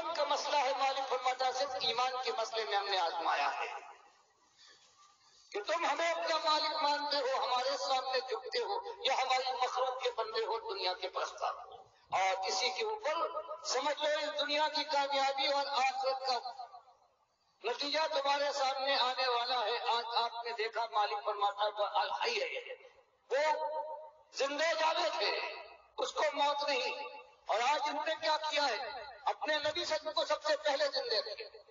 ایمان کا مسئلہ ہے، مالک فرماتا ہے صرف ایمان کے مسئلے میں ہم نے آزمایا ہے کہ تم ہمیں اپنا مالک مانتے ہو، ہمارے سامنے جھکتے ہو، یا ہماری مخلوق کے بندے ہو، دنیا کے پرستار ہو، اور اسی کے اوپر سمجھ لو اس دنیا کی کامیابی اور آخرت کا نتیجہ تمہارے سامنے آنے والا ہے۔ آج آپ نے دیکھا مالک فرماتا ہے الحی ہے، وہ زندے جانے تھے، اس کو موت نہیں، اور آج انہوں نے کیا کیا ہے، اپنے نبی صلی اللہ علیہ وسلم کو سب سے پہلے زندے تھے۔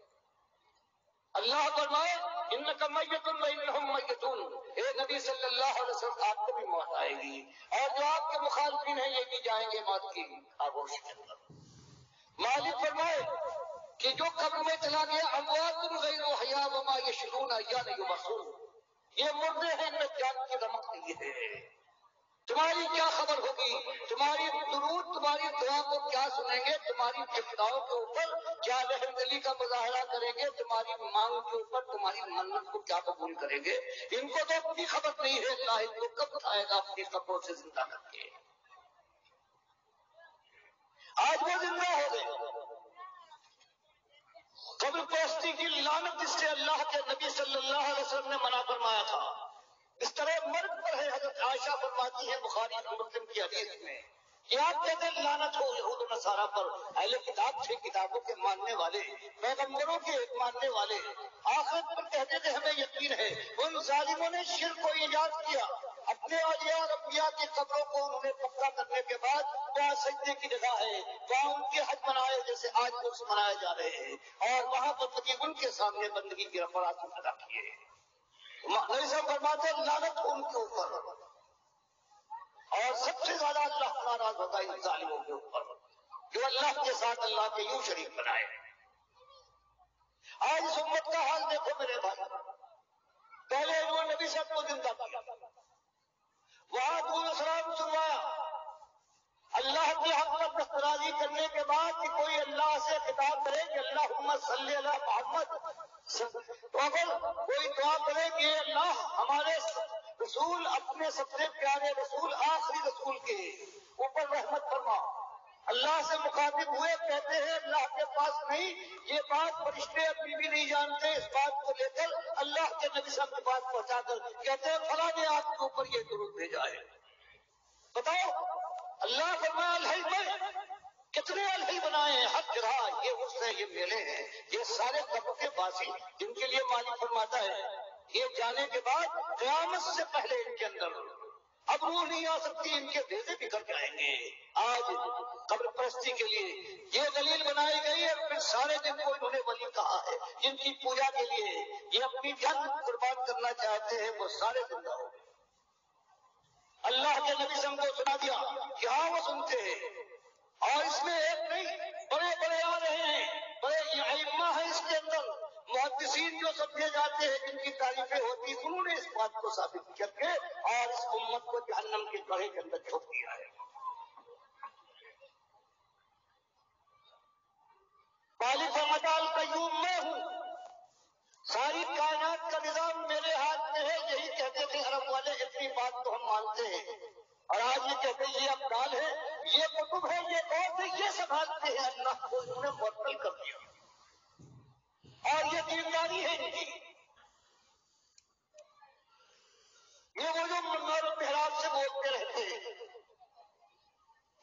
اللہ فرمائے انک میت وانہم میتون، اے نبی صلی اللہ علیہ وسلم آپ کو بھی موت آئے گی، اور جو آپ کے مخالفین ہیں یہ بھی جائیں گے موت کی آغوش کے اندر۔ مالک فرمائے کہ جو قبر میں چلا گیا اموات غیر احیاء وما یشعرون ایان یبعثون، یہ مردے ہیں، ان میں جان کی رمق نہیں ہے۔ تمہاری کیا خبر ہوگی، تمہاری درود تمہاری دعا کو کیا سنیں گے، تمہاری ابتداؤں کے اوپر کیا رحم دلی کا مظاہرہ کریں گے، تمہاری مانگ کے اوپر تمہاری منت کو کیا قبول کریں گے، ان کو تو اپنی خبر نہیں ہے، اللہ ان کو کب اٹھائے گا اپنی قبروں سے زندہ کر کے۔ آج وہ زندہ ہو گئے۔ قبر پرستی کی لعنت جس سے اللہ کے نبی صلی اللہ علیہ وسلم نے منع فرمایا تھا، اس طرح مرد پر ہے۔ حضرت عائشہ فرماتی ہے بخاری اور مسلم کی حدیث میں کہ آپ کہتے ہیں لعنت ہو یہود و نصارہ پر، اہل کتاب تھے، کتابوں کے ماننے والے، پیغمبروں کے ماننے والے، آخرت پر کہتے تھے ہمیں یقین ہے۔ ان ظالموں نے شرک کو ایجاد کیا، اپنے اولیاء اور انبیاء کی قبروں کو انہوں نے پکا کرنے کے بعد وہاں سجدے کی جگہ ہے، وہاں ان کے حج منائے جیسے آج کچھ منائے جا رہے ہیں، اور وہاں پر تقریباً ان کے سامنے بندگی کی رفعات ادا کیے۔ نبی صاحب فرماتے ہیں لعنت ان کے اوپر، اور سب سے زیادہ اللہ ناراض ہوتا ہے ان ظالموں کے اوپر جو اللہ کے ساتھ اللہ کے یوں شریک بنائے۔ آج اس امت کا حال دیکھو میرے بھائی، پہلے انہوں نے نبی صاحب کو زندہ کیا، وہاں دور اسلام سنوایا، اللہ کے حق پر دسترازی کرنے کے بعد کہ کوئی اللہ سے خطاب کرے کہ اللہم صلی علی محمد، تو اگر کوئی دعا کرے کہ اللہ ہمارے رسول اپنے سب سے پیارے رسول آخری رسول کے اوپر رحمت فرما، اللہ سے مخاطب ہوئے، کہتے ہیں اللہ کے پاس نہیں، یہ بات فرشتے ابھی بھی نہیں جانتے، اس بات کو لے کر اللہ کے نبی صاحب کے پاس پہنچا کر کہتے ہیں فلاں نے آپ کے اوپر یہ درود بھیجا ہے۔ بتاؤ، اللہ فرمایا الحی میں کتنے الحی بنائے ہیں، ہر جگہ یہ اس ہیں، یہ میلے ہیں، یہ سارے طبقے باسی جن کے لیے مالک فرماتا ہے یہ جانے کے بعد قیامت سے پہلے ان کے اندر اب روح نہیں آ سکتی، ان کے بھیجے بکھر جائیں گے۔ آج قبر پرستی کے لیے یہ دلیل بنائی گئی ہے، پھر سارے دن کو انہوں نے ولی کہا ہے، جن کی پوجا کے لیے یہ اپنی جان قربان کرنا چاہتے ہیں وہ سارے زندہ ہو گئے۔ اللہ کے نبی سم کو سنا دیا کہ ہاں وہ سنتے ہیں، اور اس میں ایک نہیں بڑے بڑے آ رہے ہیں، بڑے ائمہ ہیں اس کے اندر، محدثین جو سمجھے جاتے ہیں، جن کی تعریفیں ہوتی، انہوں نے اس بات کو ثابت کر کے اور اس امت کو جہنم کے گڑھے کے اندر جھونک دیا ہے۔ مالک مدال قیوم میں ہوں، ساری کائنات کا نظام میرے ہاتھ میں ہے، یہی کہتے تھے عرب والے، اتنی بات تو ہم مانتے ہیں، اور آج یہ کہتے ہیں یہ ابدال ہے، یہ کتب ہے، یہ قوت ہے، یہ سنبھالتے ہیں، اللہ کو انہوں نے معطل کر دیا، اور یہ دینداری ہے ان کی۔ یہ وہ جو منار و محراب سے بولتے رہتے ہیں،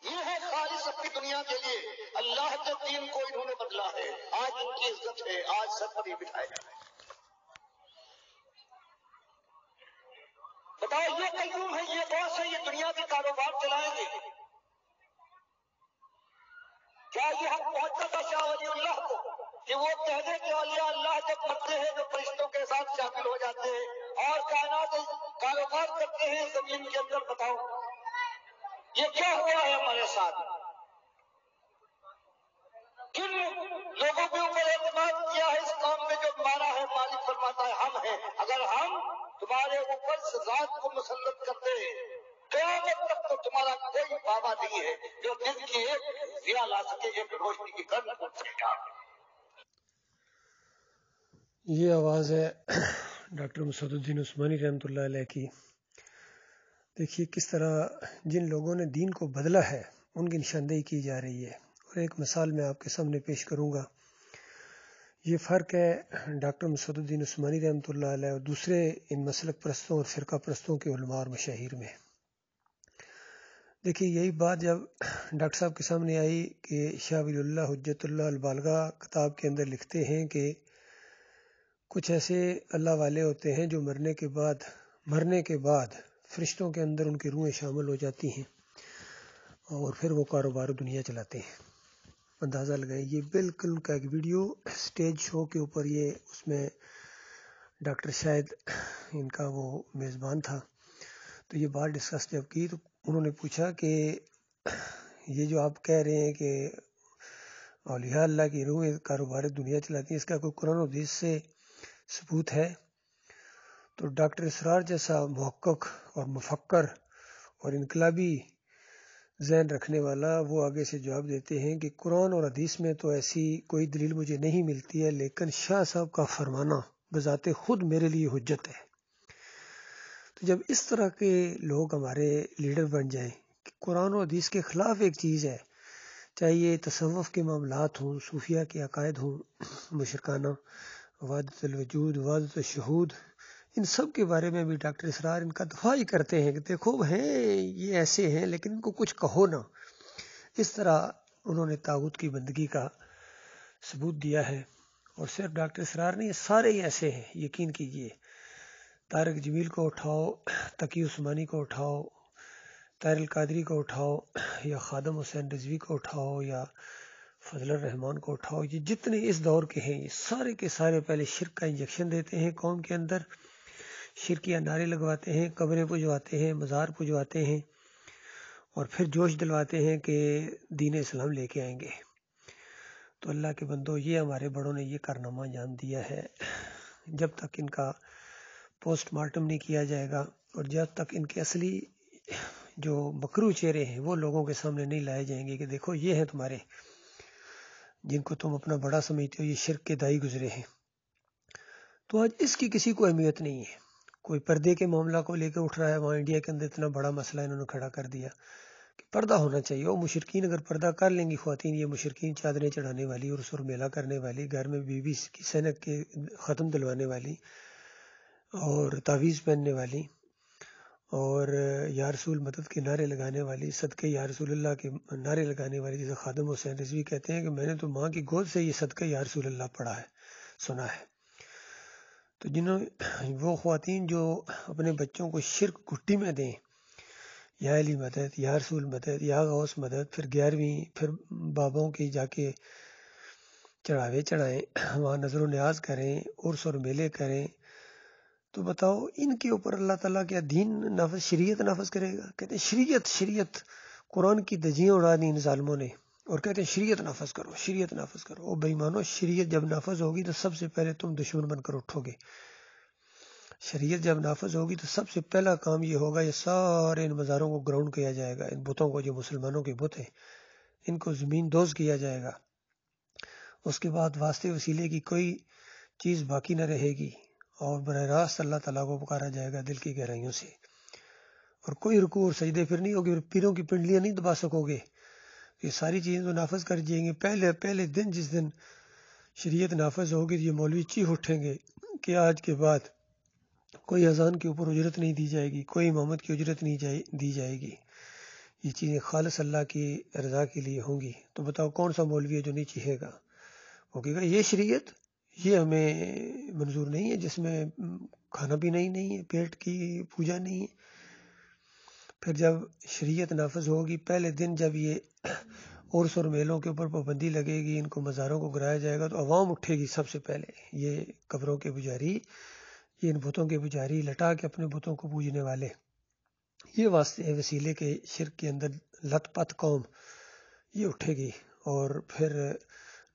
یہ ہے خالص اپنی دنیا کے لیے، اللہ کے دین کو انہوں نے بدلا ہے، آج ان کی عزت ہے، آج سر پر ہی بٹھائے جائے۔ بتاؤ یہ قیوم ہے، یہ باس ہے، یہ دنیا کے کاروبار چلائیں گے، کیا یہ حق پہنچتا تھا شاہ ولی اللہ کو کہ وہ کہہ دے کہ اولیاء اللہ جب مرتے ہیں جو فرشتوں کے ساتھ شامل ہو جاتے ہیں اور کائنات کاروبار کرتے ہیں زمین کے اندر؟ بتاؤ یہ کیا ہوا ہے ہمارے ساتھ؟ کن لوگوں کے اوپر اعتماد کیا ہے اس قوم میں جو مارا ہے؟ مالک فرماتا ہے ہم ہیں، اگر ہم تمہارے اوپر ذات کو مسلط کرتے قیامت تک تو تمہارا کوئی بابا نہیں ہے جو دن کی ایک ضیا لا سکے، ایک روشنی کی کرن کر سکے۔ یہ آواز ہے ڈاکٹر مسعود الدین عثمانی رحمۃ اللہ علیہ کی۔ دیکھیے کس طرح جن لوگوں نے دین کو بدلا ہے ان کی نشاندہی کی جا رہی ہے، اور اور ایک مثال میں آپ کے سامنے پیش کروں گا۔ یہ فرق ہے ڈاکٹر مسعود الدین عثمانی رحمۃ اللہ علیہ اور دوسرے ان مسلک پرستوں اور فرقہ پرستوں کے علماء اور مشاہیر میں۔ دیکھیے، یہی بات جب ڈاکٹر صاحب کے سامنے آئی کہ شاہ ولی اللہ حجت اللہ البالغہ کتاب کے اندر لکھتے ہیں کہ کچھ ایسے اللہ والے ہوتے ہیں جو مرنے کے بعد فرشتوں کے اندر ان کی روحیں شامل ہو جاتی ہیں اور پھر وہ کاروبار دنیا چلاتے ہیں۔ اندازہ لگائیں، یہ بالکل ان کا ایک ویڈیو اسٹیج شو کے اوپر، یہ اس میں ڈاکٹر شاید ان کا وہ میزبان تھا، تو یہ بات ڈسکس جب کی تو انہوں نے پوچھا کہ یہ جو آپ کہہ رہے ہیں کہ اولیاء اللہ کی روحیں کاروبار دنیا چلاتی ہیں، اس کا کوئی قرآن و حدیث سے ثبوت ہے؟ تو ڈاکٹر اسرار جیسا محقق اور مفکر اور انقلابی ذہن رکھنے والا وہ آگے سے جواب دیتے ہیں کہ قرآن اور حدیث میں تو ایسی کوئی دلیل مجھے نہیں ملتی ہے، لیکن شاہ صاحب کا فرمانا بذات خود میرے لیے حجت ہے۔ تو جب اس طرح کے لوگ ہمارے لیڈر بن جائیں کہ قرآن و حدیث کے خلاف ایک چیز ہے، چاہے یہ تصوف کے معاملات ہوں، صوفیہ کے عقائد ہوں، مشرکانہ وحدت الوجود، وحدت الشہود، ان سب کے بارے میں بھی ڈاکٹر اسرار ان کا دفاع ہی کرتے ہیں کہ دیکھو ہیں یہ ایسے ہیں لیکن ان کو کچھ کہو نا۔ اس طرح انہوں نے طاغوت کی بندگی کا ثبوت دیا ہے، اور صرف ڈاکٹر اسرار نہیں، سارے ہی ایسے ہیں، یقین کیجئے۔ طارق جمیل کو اٹھاؤ، تقی عثمانی کو اٹھاؤ، طاہر القادری کو اٹھاؤ، یا خادم حسین رضوی کو اٹھاؤ، یا فضل الرحمان کو اٹھاؤ، یہ جتنے اس دور کے ہیں یہ سارے کے سارے پہلے شرک کا انجیکشن دیتے ہیں قوم کے اندر، شرکیہ نعرے لگواتے ہیں، قبریں پجواتے ہیں، مزار پجواتے ہیں، اور پھر جوش دلواتے ہیں کہ دین اسلام لے کے آئیں گے۔ تو اللہ کے بندو، یہ ہمارے بڑوں نے یہ کارنامہ انجام دیا ہے۔ جب تک ان کا پوسٹ مارٹم نہیں کیا جائے گا اور جب تک ان کے اصلی جو مکروہ چہرے ہیں وہ لوگوں کے سامنے نہیں لائے جائیں گے کہ دیکھو یہ ہیں تمہارے جن کو تم اپنا بڑا سمجھتے ہو، یہ شرک کے دائی گزرے ہیں، تو آج اس کی کسی کو اہمیت نہیں ہے۔ کوئی پردے کے معاملہ کو لے کے اٹھ رہا ہے، وہاں انڈیا کے اندر اتنا بڑا مسئلہ انہوں نے کھڑا کر دیا کہ پردہ ہونا چاہیے۔ وہ مشرکین اگر پردہ کر لیں گی خواتین، یہ مشرکین چادریں چڑھانے والی اور سر میلہ کرنے والی، گھر میں بیوی کی سینک کے ختم دلوانے والی اور تعویذ پہننے والی اور یا رسول مدد کے نعرے لگانے والی، صدقے یا رسول اللہ کے نعرے لگانے والی، جیسے خادم حسین رضوی کہتے ہیں کہ میں نے تو ماں کی گود سے یہ صدقے یا رسول اللہ پڑھا ہے، سنا ہے۔ تو وہ خواتین جو اپنے بچوں کو شرک گھٹی میں دیں، یا علی مدد، یا رسول مدد، یا غوث مدد، پھر 11ویں پھر بابوں کی جا کے چڑھاوے چڑھائیں، وہاں نظر و نیاز کریں، عرس اور میلے کریں، تو بتاؤ ان کے اوپر اللہ تعالیٰ کیا دین نافذ، شریعت نافذ کرے گا؟ کہتے ہیں شریعت قرآن کی دجیاں اڑا دی ان ظالموں نے، اور کہتے ہیں شریعت نافذ کرو، شریعت نافذ کرو۔ او بے ایمانو، شریعت جب نافذ ہوگی تو سب سے پہلے تم دشمن بن کر اٹھو گے۔ شریعت جب نافذ ہوگی تو سب سے پہلا کام یہ ہوگا، یہ سارے ان مزاروں کو گراؤنڈ کیا جائے گا، ان بتوں کو جو مسلمانوں کے بت ہیں ان کو زمین دوز کیا جائے گا۔ اس کے بعد واسطے وسیلے کی کوئی چیز باقی نہ رہے گی، اور براہ راست اللہ تعالیٰ کو پکارا جائے گا دل کی گہرائیوں سے، اور کوئی رکوع اور سجدے پھر نہیں ہوگی، پیروں کی پنڈلیاں نہیں دبا سکو گے۔ یہ ساری چیزیں تو نافذ کر جائیں گے۔ پہلے دن جس دن شریعت نافذ ہوگی، یہ مولوی چیخ اٹھیں گے کہ آج کے بعد کوئی اذان کے اوپر اجرت نہیں دی جائے گی، کوئی امامت کی اجرت نہیں دی جائے گی، یہ چیزیں خالص اللہ کی رضا کے لیے ہوں گی۔ تو بتاؤ کون سا مولوی ہے جو نہیں چیخے گا؟ وہ کہے گا یہ شریعت یہ ہمیں منظور نہیں ہے، جس میں کھانا پینا ہی نہیں ہے، پیٹ کی پوجا نہیں ہے۔ پھر جب شریعت نافذ ہوگی، پہلے دن جب یہ عرس اور میلوں کے اوپر پابندی لگے گی، ان کو مزاروں کو گرایا جائے گا، تو عوام اٹھے گی سب سے پہلے۔ یہ قبروں کے پجاری، یہ ان بتوں کے پجاری، لٹا کے اپنے بتوں کو پوجنے والے، یہ واسطے وسیلے کے شرک کے اندر لت پت قوم یہ اٹھے گی، اور پھر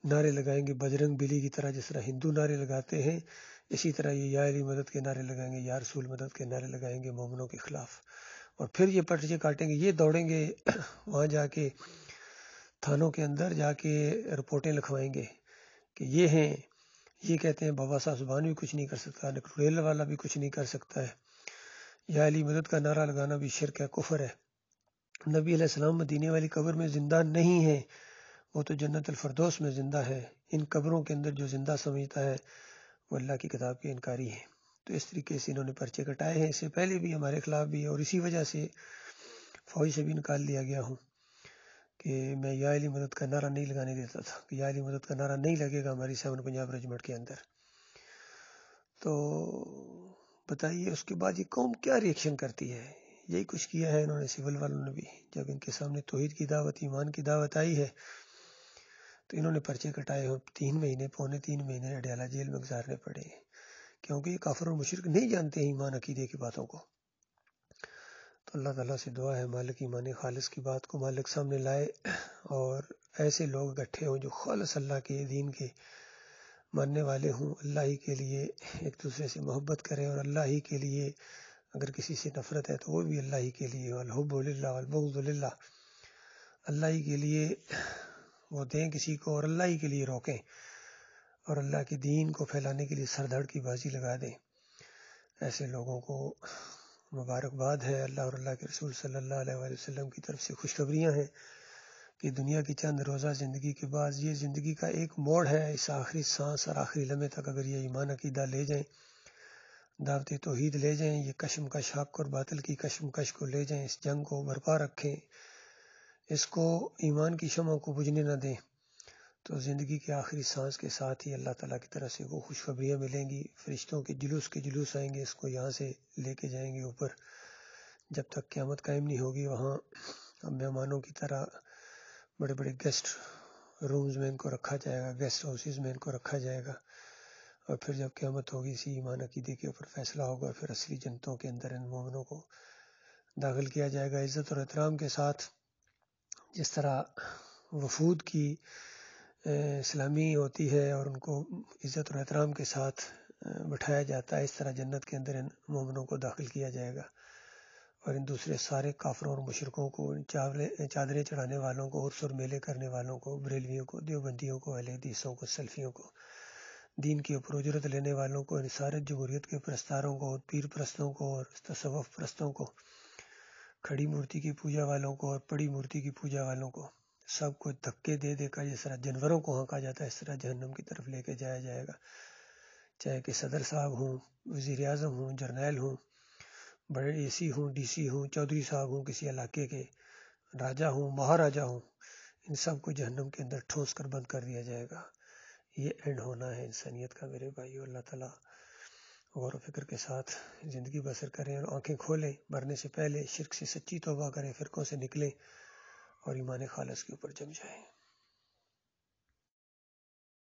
نعرے لگائیں گے بجرنگ بلی کی طرح، جس طرح ہندو نعرے لگاتے ہیں اسی طرح یہ یا علی مدد کے نعرے لگائیں گے، یا رسول مدد کے نعرے لگائیں گے مومنوں کے خلاف، اور پھر یہ پرچے کاٹیں گے، یہ دوڑیں گے وہاں جا کے تھانوں کے اندر جا کے رپورٹیں لکھوائیں گے کہ یہ ہیں، یہ کہتے ہیں بابا صاحب زبان بھی کچھ نہیں کر سکتا، نکڑیل والا بھی کچھ نہیں کر سکتا ہے، یا علی مدد کا نعرہ لگانا بھی شرک ہے، کفر ہے، نبی علیہ السلام مدینے والی قبر میں زندہ نہیں ہے، وہ تو جنت الفردوس میں زندہ ہے، ان قبروں کے اندر جو زندہ سمجھتا ہے وہ اللہ کی کتاب کے انکاری ہے۔ تو اس طریقے سے انہوں نے پرچے کٹائے ہیں، اس سے پہلے بھی ہمارے خلاف بھی، اور اسی وجہ سے فوج سے بھی نکال دیا گیا ہوں کہ میں یا علی مدد کا نعرہ نہیں لگانے دیتا تھا، کہ یا علی مدد کا نعرہ نہیں لگے گا ہماری 7 پنجاب ریجمنٹ کے اندر۔ تو بتائیے اس کے بعد یہ قوم کیا ریئیکشن کرتی ہے؟ یہی کچھ کیا ہے انہوں نے، سول والوں نے بھی۔ جب ان کے سامنے توحید کی دعوت، ایمان کی دعوت آئی ہے تو انہوں نے پرچے کٹائے ہو، 3 مہینے، پونے 3 مہینے اڈیالہ جیل میں گزارنے پڑے، کیونکہ یہ کافر اور مشرک نہیں جانتے ہیں ایمان عقیدے کی باتوں کو۔ تو اللہ تعالیٰ سے دعا ہے مالک ایمان خالص کی بات کو مالک سامنے لائے، اور ایسے لوگ اکٹھے ہوں جو خالص اللہ کے دین کے ماننے والے ہوں، اللہ ہی کے لیے ایک دوسرے سے محبت کریں، اور اللہ ہی کے لیے اگر کسی سے نفرت ہے تو وہ بھی اللہ ہی کے لیے، والحب للہ والبغض للہ، اللہ ہی کے لیے وہ دیں کسی کو اور اللہ ہی کے لیے روکیں، اور اللہ کے دین کو پھیلانے کے لیے سر دھڑ کی بازی لگا دیں۔ ایسے لوگوں کو مبارکباد ہے، اللہ اور اللہ کے رسول صلی اللہ علیہ وآلہ وسلم کی طرف سے خوشخبریاں ہیں کہ دنیا کی چند روزہ زندگی کے بعد یہ زندگی کا ایک موڑ ہے، اس آخری سانس اور آخری لمحے تک اگر یہ ایمان عقیدہ لے جائیں، دعوت توحید لے جائیں، یہ کشمکش حق اور باطل کی کشمکش کو لے جائیں، اس جنگ کو برپا رکھیں، اس کو ایمان کی شمع کو بجھنے نہ دیں، تو زندگی کے آخری سانس کے ساتھ ہی اللہ تعالیٰ کی طرف سے وہ خوشخبریاں ملیں گی، فرشتوں کے جلوس آئیں گے، اس کو یہاں سے لے کے جائیں گے اوپر۔ جب تک قیامت قائم نہیں ہوگی وہاں مہمانوں کی طرح بڑے بڑے گیسٹ رومز میں ان کو رکھا جائے گا، گیسٹ ہاؤسز میں ان کو رکھا جائے گا، اور پھر جب قیامت ہوگی اسی ایمان عقیدے کے اوپر فیصلہ ہوگا، پھر اصلی جنتوں کے اندر ان مومنوں کو داخل کیا جائے گا عزت اور احترام کے ساتھ، جس طرح وفود کی اسلامی ہوتی ہے اور ان کو عزت اور احترام کے ساتھ بٹھایا جاتا ہے، اس طرح جنت کے اندر ان مومنوں کو داخل کیا جائے گا، اور ان دوسرے سارے کافروں اور مشرکوں کو، چادریں چڑھانے والوں کو، عرس اور میلے کرنے والوں کو، بریلویوں کو، دیوبندیوں کو، اہل حدیثوں کو، سلفیوں کو، دین کے اوپر اجرت لینے والوں کو، ان سارے جمہوریت کے پرستاروں کو، پیر پرستوں کو اور تصوف پرستوں کو، کھڑی مورتی کی پوجا والوں کو اور پڑی مورتی کی پوجا والوں کو، سب کو دھکے دے دے کر جس طرح جانوروں کو ہانکا جاتا ہے اس طرح جہنم کی طرف لے کے جایا جائے گا، چاہے کہ صدر صاحب ہوں، وزیر اعظم ہوں، جرنیل ہوں، بڑے اے سی ہوں، ڈی سی ہوں، چودھری صاحب ہوں، کسی علاقے کے راجہ ہوں، مہاراجہ ہوں، ان سب کو جہنم کے اندر ٹھونس کر بند کر دیا جائے گا۔ یہ اینڈ ہونا ہے انسانیت کا میرے بھائیو۔ اللہ تعالیٰ غور و فکر کے ساتھ زندگی بسر کریں اور آنکھیں کھولیں، مرنے سے پہلے شرک سے سچی توبہ کریں، فرقوں سے نکلیں اور ایمان خالص کے اوپر جم جائیں۔